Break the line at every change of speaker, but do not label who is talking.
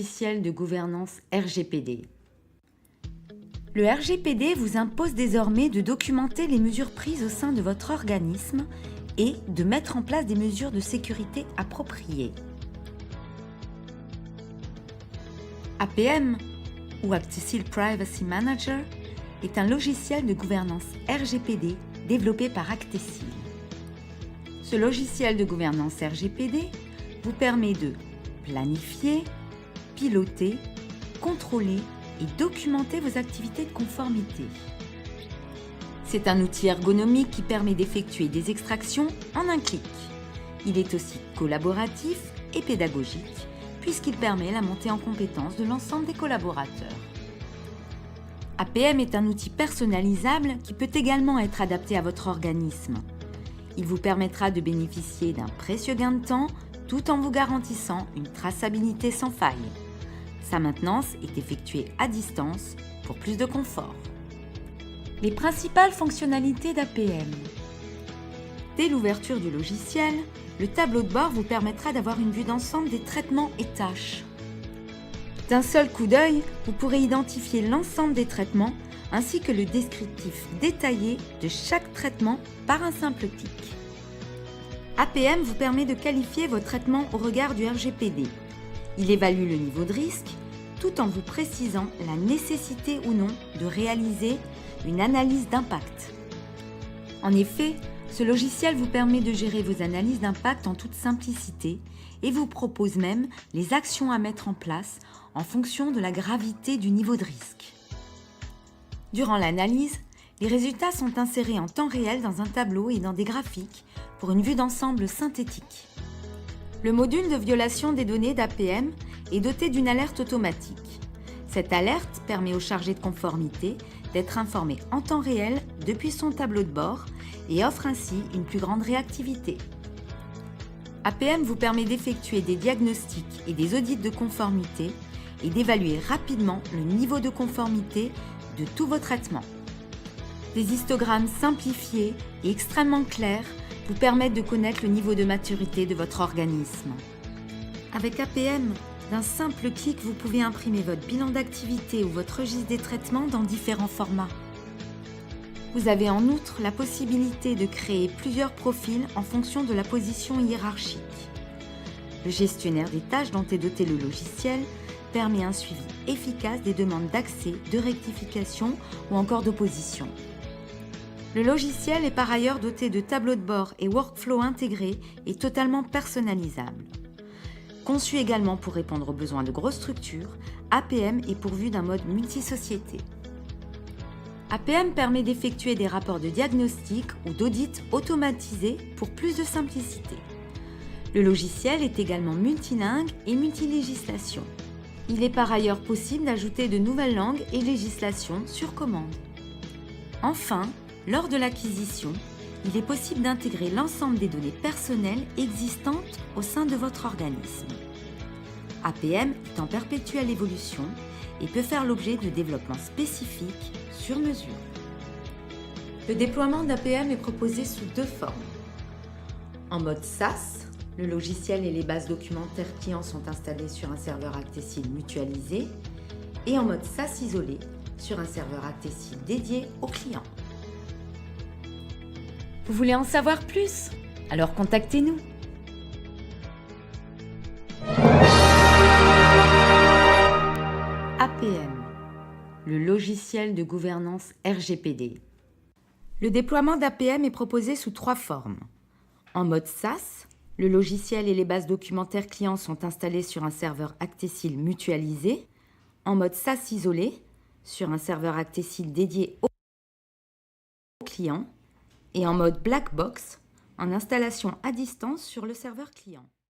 logiciel de gouvernance RGPD. Le RGPD vous impose désormais de documenter les mesures prises au sein de votre organisme et de mettre en place des mesures de sécurité appropriées. APM, ou Actisil Privacy Manager, est un logiciel de gouvernance RGPD développé par Actisil. Ce logiciel de gouvernance RGPD vous permet de planifier, piloter, contrôler et documenter vos activités de conformité. C'est un outil ergonomique qui permet d'effectuer des extractions en un clic. Il est aussi collaboratif et pédagogique, puisqu'il permet la montée en compétence de l'ensemble des collaborateurs. APM est un outil personnalisable qui peut également être adapté à votre organisme. Il vous permettra de bénéficier d'un précieux gain de temps tout en vous garantissant une traçabilité sans faille. Sa maintenance est effectuée à distance pour plus de confort. Les principales fonctionnalités d'APM. Dès l'ouverture du logiciel, le tableau de bord vous permettra d'avoir une vue d'ensemble des traitements et tâches. D'un seul coup d'œil, vous pourrez identifier l'ensemble des traitements ainsi que le descriptif détaillé de chaque traitement par un simple clic. APM vous permet de qualifier vos traitements au regard du RGPD. Il évalue le niveau de risque tout en vous précisant la nécessité ou non de réaliser une analyse d'impact. En effet, ce logiciel vous permet de gérer vos analyses d'impact en toute simplicité et vous propose même les actions à mettre en place en fonction de la gravité du niveau de risque. Durant l'analyse, les résultats sont insérés en temps réel dans un tableau et dans des graphiques pour une vue d'ensemble synthétique. Le module de violation des données d'APM est doté d'une alerte automatique. Cette alerte permet au chargé de conformité d'être informé en temps réel depuis son tableau de bord et offre ainsi une plus grande réactivité. APM vous permet d'effectuer des diagnostics et des audits de conformité et d'évaluer rapidement le niveau de conformité de tous vos traitements. Des histogrammes simplifiés et extrêmement clairs vous permettent de connaître le niveau de maturité de votre organisme. Avec APM, d'un simple clic, vous pouvez imprimer votre bilan d'activité ou votre registre des traitements dans différents formats. Vous avez en outre la possibilité de créer plusieurs profils en fonction de la position hiérarchique. Le gestionnaire des tâches dont est doté le logiciel permet un suivi efficace des demandes d'accès, de rectification ou encore d'opposition. Le logiciel est par ailleurs doté de tableaux de bord et workflows intégrés et totalement personnalisables. Conçu également pour répondre aux besoins de grosses structures, APM est pourvu d'un mode multi-société. APM permet d'effectuer des rapports de diagnostic ou d'audit automatisés pour plus de simplicité. Le logiciel est également multilingue et multilégislation. Il est par ailleurs possible d'ajouter de nouvelles langues et législations sur commande. Enfin, lors de l'acquisition, il est possible d'intégrer l'ensemble des données personnelles existantes au sein de votre organisme. APM est en perpétuelle évolution et peut faire l'objet de développements spécifiques sur mesure. Le déploiement d'APM est proposé sous deux formes. En mode SaaS, le logiciel et les bases documentaires clients sont installés sur un serveur Actisil mutualisé et en mode SaaS isolé sur un serveur Actisil dédié aux clients. Vous voulez en savoir plus? Alors contactez-nous. APM, le logiciel de gouvernance RGPD. Le déploiement d'APM est proposé sous trois formes. En mode SaaS, le logiciel et les bases documentaires clients sont installés sur un serveur Actisil mutualisé. En mode SaaS isolé, sur un serveur Actisil dédié aux clients. Et en mode Black Box, en installation à distance sur le serveur client.